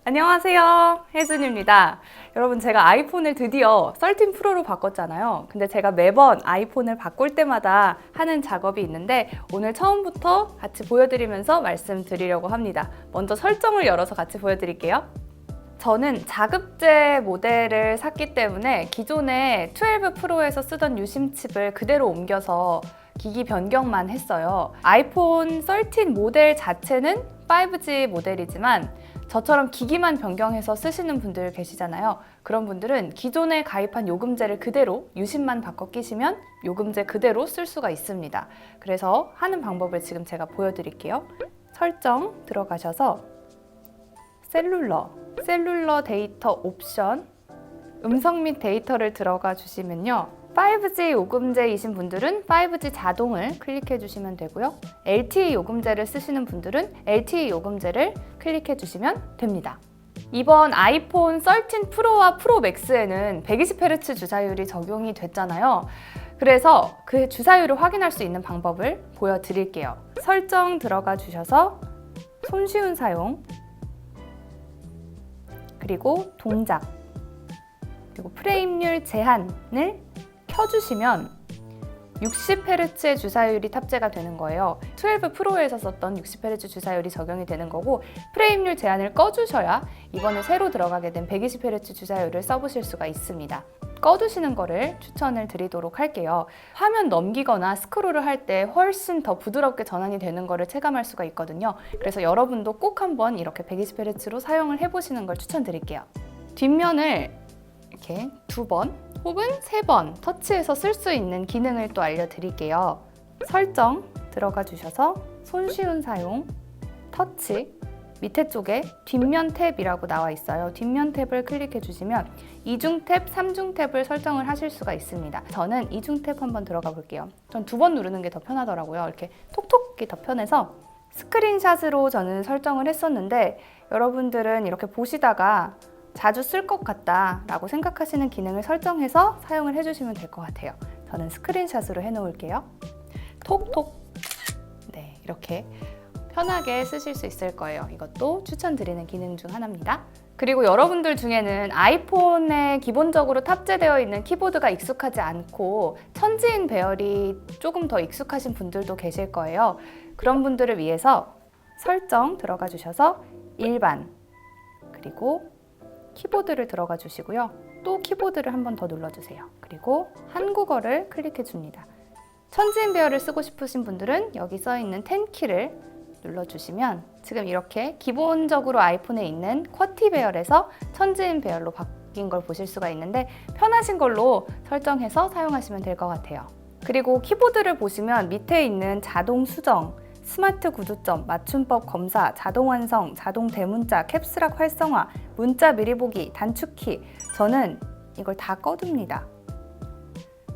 안녕하세요, 혜준입니다. 여러분, 제가 아이폰을 드디어 13 프로로 바꿨잖아요. 근데 제가 매번 아이폰을 바꿀 때마다 하는 작업이 있는데 오늘 처음부터 같이 보여드리면서 말씀드리려고 합니다. 먼저 설정을 열어서 같이 보여드릴게요. 저는 자급제 모델을 샀기 때문에 기존에 12 프로에서 쓰던 유심 칩을 그대로 옮겨서 기기 변경만 했어요. 아이폰 13 모델 자체는 5G 모델이지만 저처럼 기기만 변경해서 쓰시는 분들 계시잖아요. 그런 분들은 기존에 가입한 요금제를 그대로 유심만 바꿔 끼시면 요금제 그대로 쓸 수가 있습니다. 그래서 하는 방법을 지금 제가 보여드릴게요. 설정 들어가셔서 셀룰러 데이터 옵션, 음성 및 데이터를 들어가 주시면요. 5G 요금제이신 분들은 5G 자동을 클릭해 주시면 되고요. LTE 요금제를 쓰시는 분들은 LTE 요금제를 클릭해 주시면 됩니다. 이번 아이폰 13 프로와 프로 맥스에는 120Hz 주사율이 적용이 됐잖아요. 그래서 그 주사율을 확인할 수 있는 방법을 보여드릴게요. 설정 들어가 주셔서 손쉬운 사용, 그리고 동작, 그리고 프레임률 제한을 켜주시면 60Hz의 주사율이 탑재가 되는 거예요. 12 프로에서 썼던 60Hz 주사율이 적용이 되는 거고, 프레임률 제한을 꺼주셔야 이번에 새로 들어가게 된 120Hz 주사율을 써보실 수가 있습니다. 꺼두시는 거를 추천을 드리도록 할게요. 화면 넘기거나 스크롤을 할 때 훨씬 더 부드럽게 전환이 되는 거를 체감할 수가 있거든요. 그래서 여러분도 꼭 한번 이렇게 120Hz로 사용을 해보시는 걸 추천드릴게요. 뒷면을 이렇게 2번 혹은 3번 터치해서 쓸 수 있는 기능을 또 알려드릴게요. 설정 들어가 주셔서 손쉬운 사용, 터치, 밑에 쪽에 뒷면 탭이라고 나와 있어요. 뒷면 탭을 클릭해 주시면 이중 탭, 삼중 탭을 설정을 하실 수가 있습니다. 저는 이중 탭 한번 들어가 볼게요. 전 2번 누르는 게 더 편하더라고요. 이렇게 톡톡이 더 편해서 스크린샷으로 저는 설정을 했었는데, 여러분들은 이렇게 보시다가 자주 쓸 것 같다 라고 생각하시는 기능을 설정해서 사용을 해주시면 될 것 같아요. 저는 스크린샷으로 해놓을게요. 톡톡. 네, 이렇게 편하게 쓰실 수 있을 거예요. 이것도 추천드리는 기능 중 하나입니다. 그리고 여러분들 중에는 아이폰에 기본적으로 탑재되어 있는 키보드가 익숙하지 않고 천지인 배열이 조금 더 익숙하신 분들도 계실 거예요. 그런 분들을 위해서 설정 들어가 주셔서 일반, 그리고 키보드를 들어가 주시고요. 또 키보드를 한 번 더 눌러주세요. 그리고 한국어를 클릭해 줍니다. 천지인 배열을 쓰고 싶으신 분들은 여기 써 있는 10키를 눌러주시면 지금 이렇게 기본적으로 아이폰에 있는 쿼티 배열에서 천지인 배열로 바뀐 걸 보실 수가 있는데, 편하신 걸로 설정해서 사용하시면 될 것 같아요. 그리고 키보드를 보시면 밑에 있는 자동 수정, 스마트 구두점, 맞춤법 검사, 자동 완성, 자동 대문자, 캡스락 활성화, 문자 미리 보기, 단축키, 저는 이걸 다 꺼둡니다.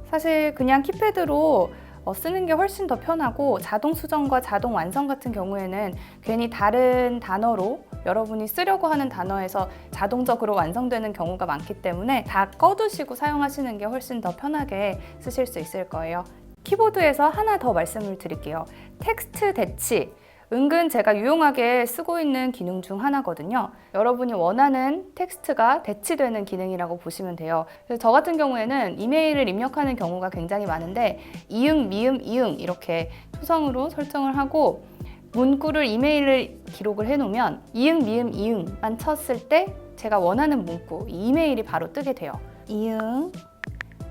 사실 그냥 키패드로 쓰는 게 훨씬 더 편하고, 자동 수정과 자동 완성 같은 경우에는 괜히 다른 단어로 여러분이 쓰려고 하는 단어에서 자동적으로 완성되는 경우가 많기 때문에 다 꺼두시고 사용하시는 게 훨씬 더 편하게 쓰실 수 있을 거예요. 키보드에서 하나 더 말씀을 드릴게요. 텍스트 대치, 은근 제가 유용하게 쓰고 있는 기능 중 하나거든요. 여러분이 원하는 텍스트가 대치되는 기능이라고 보시면 돼요. 그래서 저 같은 경우에는 이메일을 입력하는 경우가 굉장히 많은데, 이응, 미음, 이응 이렇게 초성으로 설정을 하고 문구를 이메일을 기록을 해놓으면 이응, 미음, 이응만 쳤을 때 제가 원하는 문구, 이메일이 바로 뜨게 돼요. 이응,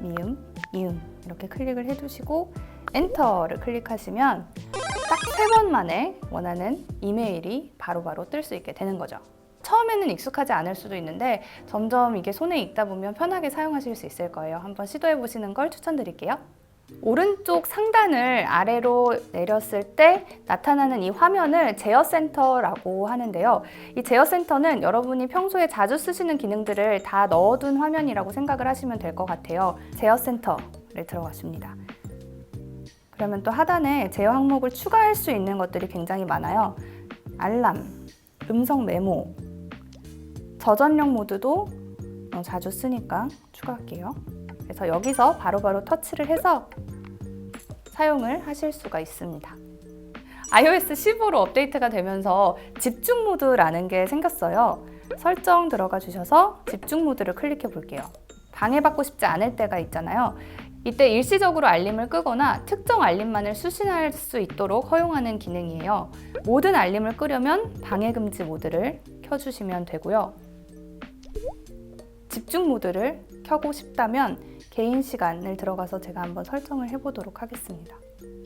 미음, 이응 이렇게 클릭을 해주시고 엔터를 클릭하시면 딱 3번 만에 원하는 이메일이 바로바로 뜰 수 있게 되는 거죠. 처음에는 익숙하지 않을 수도 있는데 점점 이게 손에 익다 보면 편하게 사용하실 수 있을 거예요. 한번 시도해 보시는 걸 추천드릴게요. 오른쪽 상단을 아래로 내렸을 때 나타나는 이 화면을 제어 센터라고 하는데요. 이 제어 센터는 여러분이 평소에 자주 쓰시는 기능들을 다 넣어둔 화면이라고 생각을 하시면 될 것 같아요. 제어 센터를 들어갔습니다. 그러면 또 하단에 제어 항목을 추가할 수 있는 것들이 굉장히 많아요. 알람, 음성 메모, 저전력 모드도 자주 쓰니까 추가할게요. 그래서 여기서 바로바로 터치를 해서 사용을 하실 수가 있습니다. iOS 15로 업데이트가 되면서 집중 모드라는 게 생겼어요. 설정 들어가 주셔서 집중 모드를 클릭해 볼게요. 방해받고 싶지 않을 때가 있잖아요. 이때 일시적으로 알림을 끄거나 특정 알림만을 수신할 수 있도록 허용하는 기능이에요. 모든 알림을 끄려면 방해금지 모드를 켜주시면 되고요. 집중 모드를 켜고 싶다면 개인 시간을 들어가서 제가 한번 설정을 해보도록 하겠습니다.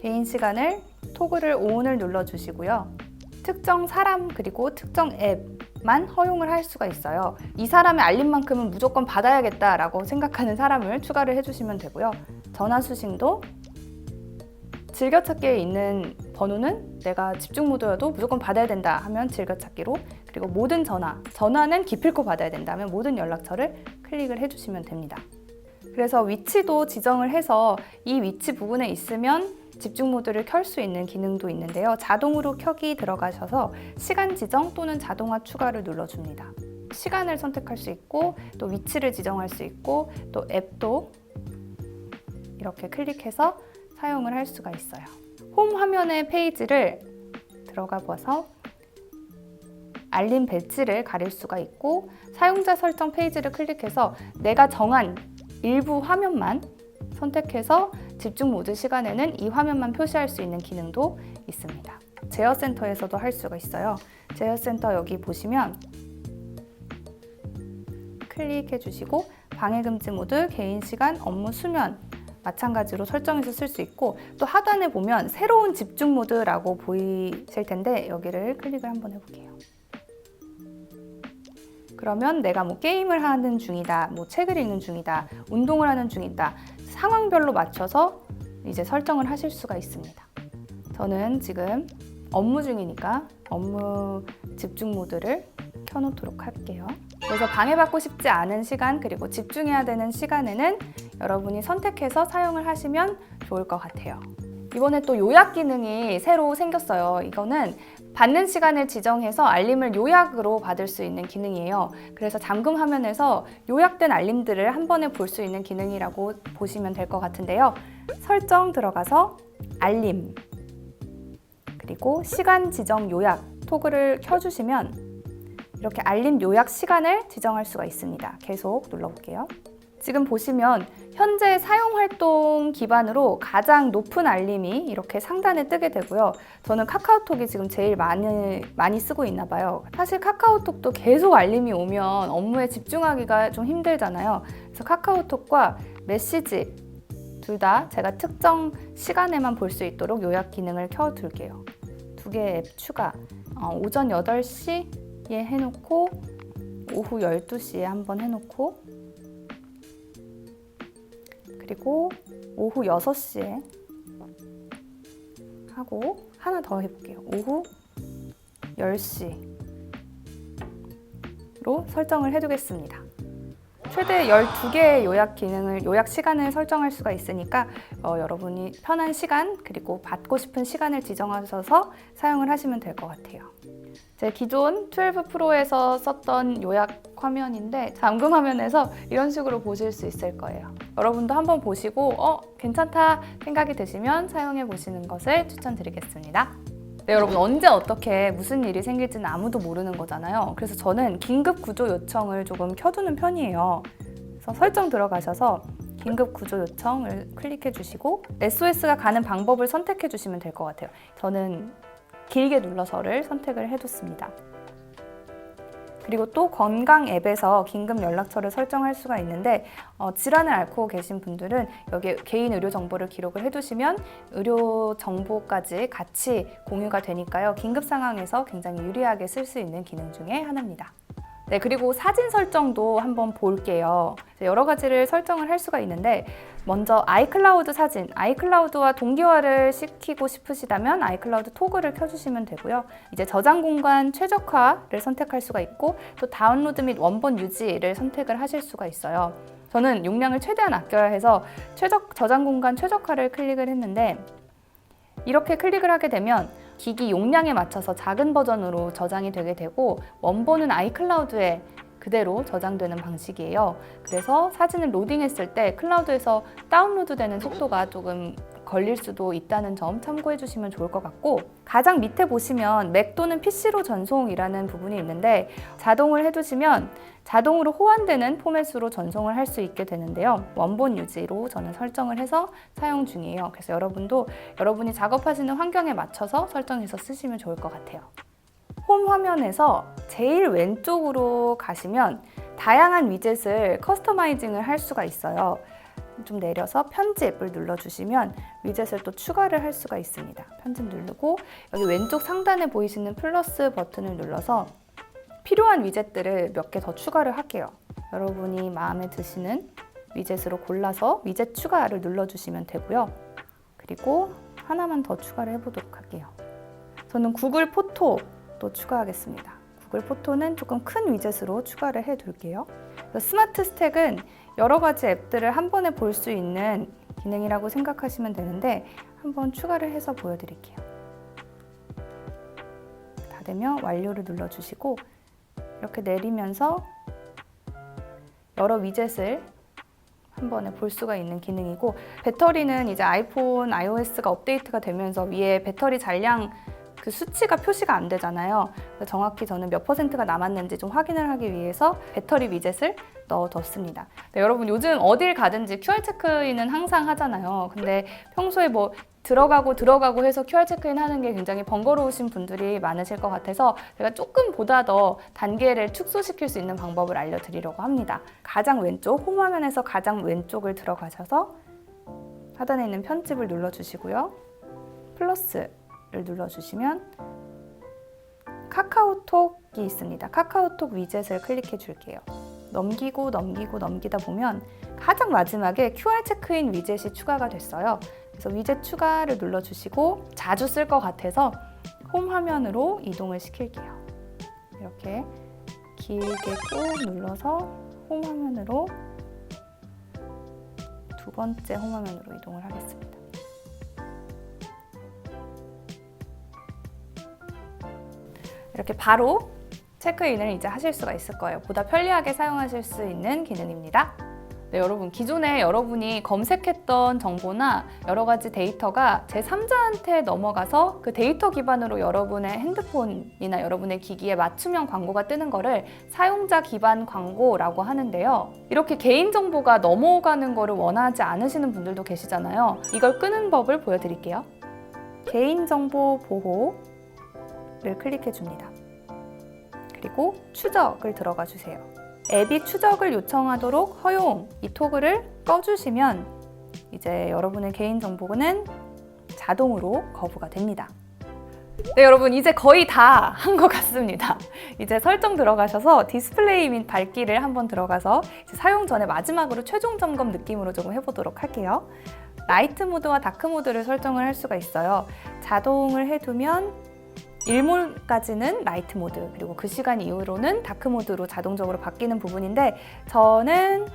개인 시간을 토글을 ON을 눌러주시고요. 특정 사람 그리고 특정 앱만 허용을 할 수가 있어요. 이 사람의 알림만큼은 무조건 받아야겠다라고 생각하는 사람을 추가를 해주시면 되고요. 전화 수신도 즐겨찾기에 있는 번호는 내가 집중 모드여도 무조건 받아야 된다 하면 즐겨찾기로, 그리고 모든 전화는 기필코 받아야 된다 하면 모든 연락처를 클릭을 해주시면 됩니다. 그래서 위치도 지정을 해서 이 위치 부분에 있으면 집중 모드를 켤 수 있는 기능도 있는데요. 자동으로 켜기 들어가셔서 시간 지정 또는 자동화 추가를 눌러줍니다. 시간을 선택할 수 있고 또 위치를 지정할 수 있고 또 앱도 이렇게 클릭해서 사용을 할 수가 있어요. 홈 화면의 페이지를 들어가 봐서 알림 배치를 가릴 수가 있고 사용자 설정 페이지를 클릭해서 내가 정한 일부 화면만 선택해서 집중 모드 시간에는 이 화면만 표시할 수 있는 기능도 있습니다. 제어 센터에서도 할 수가 있어요. 제어 센터 여기 보시면 클릭해 주시고 방해금지 모드, 개인 시간, 업무 수면 마찬가지로 설정해서 쓸 수 있고 또 하단에 보면 새로운 집중 모드라고 보이실 텐데 여기를 클릭을 한번 해볼게요. 그러면 내가 뭐 게임을 하는 중이다, 뭐 책을 읽는 중이다, 운동을 하는 중이다, 상황별로 맞춰서 이제 설정을 하실 수가 있습니다. 저는 지금 업무 중이니까 업무 집중 모드를 켜놓도록 할게요. 그래서 방해받고 싶지 않은 시간 그리고 집중해야 되는 시간에는 여러분이 선택해서 사용을 하시면 좋을 것 같아요. 이번에 또 요약 기능이 새로 생겼어요. 이거는 받는 시간을 지정해서 알림을 요약으로 받을 수 있는 기능이에요. 그래서 잠금 화면에서 요약된 알림들을 한 번에 볼 수 있는 기능이라고 보시면 될 것 같은데요. 설정 들어가서 알림 그리고 시간 지정 요약 토글을 켜주시면 이렇게 알림 요약 시간을 지정할 수가 있습니다. 계속 눌러볼게요. 지금 보시면 현재 사용활동 기반으로 가장 높은 알림이 이렇게 상단에 뜨게 되고요. 저는 카카오톡이 지금 제일 많이 쓰고 있나 봐요. 사실 카카오톡도 계속 알림이 오면 업무에 집중하기가 좀 힘들잖아요. 그래서 카카오톡과 메시지 둘 다 제가 특정 시간에만 볼 수 있도록 요약 기능을 켜둘게요. 두 개의 앱 추가. 오전 8시에 해놓고 오후 12시에 한번 해놓고 그리고 오후 6시에 하고 하나 더 해볼게요. 오후 10시로 설정을 해두겠습니다. 최대 12개의 요약 시간을 설정할 수가 있으니까 여러분이 편한 시간 그리고 받고 싶은 시간을 지정하셔서 사용을 하시면 될 것 같아요. 제 기존 12 프로에서 썼던 요약 화면인데 잠금 화면에서 이런 식으로 보실 수 있을 거예요. 여러분도 한번 보시고 괜찮다 생각이 드시면 사용해 보시는 것을 추천드리겠습니다. 네, 여러분 언제 어떻게 무슨 일이 생길지는 아무도 모르는 거잖아요. 그래서 저는 긴급 구조 요청을 조금 켜두는 편이에요. 그래서 설정 들어가셔서 긴급 구조 요청을 클릭해 주시고 SOS가 가는 방법을 선택해 주시면 될 것 같아요. 저는 길게 눌러서를 선택을 해뒀습니다. 그리고 또 건강 앱에서 긴급 연락처를 설정할 수가 있는데 질환을 앓고 계신 분들은 여기에 개인 의료 정보를 기록을 해두시면 의료 정보까지 같이 공유가 되니까요. 긴급 상황에서 굉장히 유리하게 쓸 수 있는 기능 중에 하나입니다. 네, 그리고 사진 설정도 한번 볼게요. 여러 가지를 설정을 할 수가 있는데 먼저 아이클라우드 사진, 아이클라우드와 동기화를 시키고 싶으시다면 아이클라우드 토글을 켜주시면 되고요. 이제 저장 공간 최적화를 선택할 수가 있고 또 다운로드 및 원본 유지를 선택을 하실 수가 있어요. 저는 용량을 최대한 아껴야 해서 저장 공간 최적화를 클릭을 했는데 이렇게 클릭을 하게 되면 기기 용량에 맞춰서 작은 버전으로 저장이 되게 되고 원본은 아이클라우드에 그대로 저장되는 방식이에요. 그래서 사진을 로딩했을 때 클라우드에서 다운로드 되는 속도가 조금 걸릴 수도 있다는 점 참고해 주시면 좋을 것 같고, 가장 밑에 보시면 맥 또는 PC로 전송이라는 부분이 있는데 자동을 해두시면 자동으로 호환되는 포맷으로 전송을 할 수 있게 되는데요. 원본 유지로 저는 설정을 해서 사용 중이에요. 그래서 여러분도 여러분이 작업하시는 환경에 맞춰서 설정해서 쓰시면 좋을 것 같아요. 홈 화면에서 제일 왼쪽으로 가시면 다양한 위젯을 커스터마이징을 할 수가 있어요. 좀 내려서 편집을 눌러주시면 위젯을 또 추가를 할 수가 있습니다. 편집 누르고 여기 왼쪽 상단에 보이시는 플러스 버튼을 눌러서 필요한 위젯들을 몇 개 더 추가를 할게요. 여러분이 마음에 드시는 위젯으로 골라서 위젯 추가를 눌러주시면 되고요. 그리고 하나만 더 추가를 해보도록 할게요. 저는 구글 포토도 추가하겠습니다. 구글 포토는 조금 큰 위젯으로 추가를 해둘게요. 스마트 스택은 여러 가지 앱들을 한 번에 볼 수 있는 기능이라고 생각하시면 되는데 한번 추가를 해서 보여드릴게요. 다 되면 완료를 눌러주시고 이렇게 내리면서 여러 위젯을 한 번에 볼 수가 있는 기능이고, 배터리는 이제 아이폰 iOS가 업데이트가 되면서 위에 배터리 잔량 그 수치가 표시가 안 되잖아요. 그래서 정확히 저는 몇 %가 남았는지 좀 확인을 하기 위해서 배터리 위젯을 넣어뒀습니다. 네, 여러분 요즘 어딜 가든지 QR 체크인은 항상 하잖아요. 근데 평소에 뭐 들어가고 해서 QR 체크인 하는 게 굉장히 번거로우신 분들이 많으실 것 같아서 제가 조금보다 더 단계를 축소시킬 수 있는 방법을 알려드리려고 합니다. 가장 왼쪽, 홈 화면에서 가장 왼쪽을 들어가셔서 하단에 있는 편집을 눌러주시고요. 플러스를 눌러주시면 카카오톡이 있습니다. 카카오톡 위젯을 클릭해 줄게요. 넘기다 보면 가장 마지막에 QR 체크인 위젯이 추가가 됐어요. 그래서 위젯 추가를 눌러주시고 자주 쓸 것 같아서 홈 화면으로 이동을 시킬게요. 이렇게 길게 꾹 눌러서 홈 화면으로 두 번째 홈 화면으로 이동을 하겠습니다. 이렇게 바로 체크인을 이제 하실 수가 있을 거예요. 보다 편리하게 사용하실 수 있는 기능입니다. 네, 여러분 기존에 여러분이 검색했던 정보나 여러 가지 데이터가 제3자한테 넘어가서 그 데이터 기반으로 여러분의 핸드폰이나 여러분의 기기에 맞춤형 광고가 뜨는 거를 사용자 기반 광고라고 하는데요. 이렇게 개인정보가 넘어가는 거를 원하지 않으시는 분들도 계시잖아요. 이걸 끄는 법을 보여드릴게요. 개인정보 보호를 클릭해 줍니다. 그리고 추적을 들어가 주세요. 앱이 추적을 요청하도록 허용, 이 토글을 꺼주시면 이제 여러분의 개인정보는 자동으로 거부가 됩니다. 네, 여러분 이제 거의 다 한 것 같습니다. 이제 설정 들어가셔서 디스플레이 및 밝기를 한번 들어가서 이제 사용 전에 마지막으로 최종 점검 느낌으로 조금 해보도록 할게요. 라이트 모드와 다크 모드를 설정을 할 수가 있어요. 자동을 해두면 일몰까지는 라이트 모드, 그리고 그 시간 이후로는 다크 모드로 자동적으로 바뀌는 부분인데 저는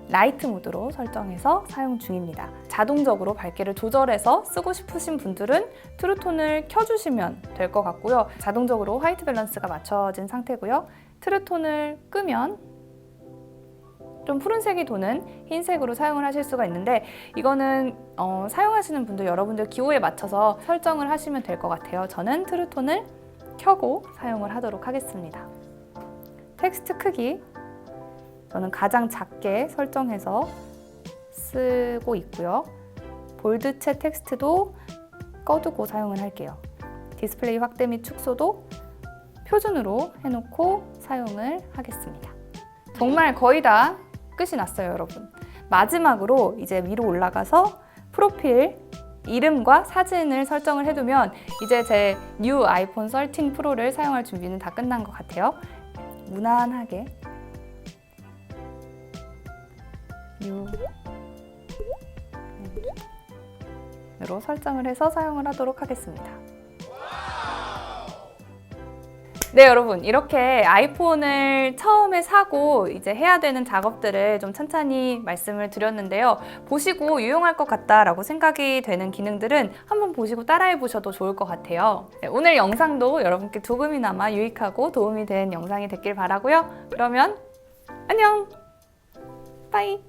라이트 모드로 설정해서 사용 중입니다. 자동적으로 밝기를 조절해서 쓰고 싶으신 분들은 트루톤을 켜주시면 될 것 같고요. 자동적으로 화이트 밸런스가 맞춰진 상태고요. 트루톤을 끄면 좀 푸른색이 도는 흰색으로 사용을 하실 수가 있는데 이거는 사용하시는 분들 여러분들 기호에 맞춰서 설정을 하시면 될 것 같아요. 저는 트루톤을 켜고 사용을 하도록 하겠습니다. 텍스트 크기 저는 가장 작게 설정해서 쓰고 있고요. 볼드체 텍스트도 꺼두고 사용을 할게요. 디스플레이 확대 및 축소도 표준으로 해놓고 사용을 하겠습니다. 정말 거의 다 끝이 났어요, 여러분. 마지막으로 이제 위로 올라가서 프로필 이름과 사진을 설정을 해두면 이제 제 뉴 아이폰 13 프로를 사용할 준비는 다 끝난 것 같아요. 무난하게 뉴로 설정을 해서 사용을 하도록 하겠습니다. 네, 여러분 이렇게 아이폰을 처음에 사고 이제 해야 되는 작업들을 좀 찬찬히 말씀을 드렸는데요. 보시고 유용할 것 같다라고 생각이 되는 기능들은 한번 보시고 따라해 보셔도 좋을 것 같아요. 네, 오늘 영상도 여러분께 조금이나마 유익하고 도움이 된 영상이 됐길 바라고요. 그러면 안녕! 빠이!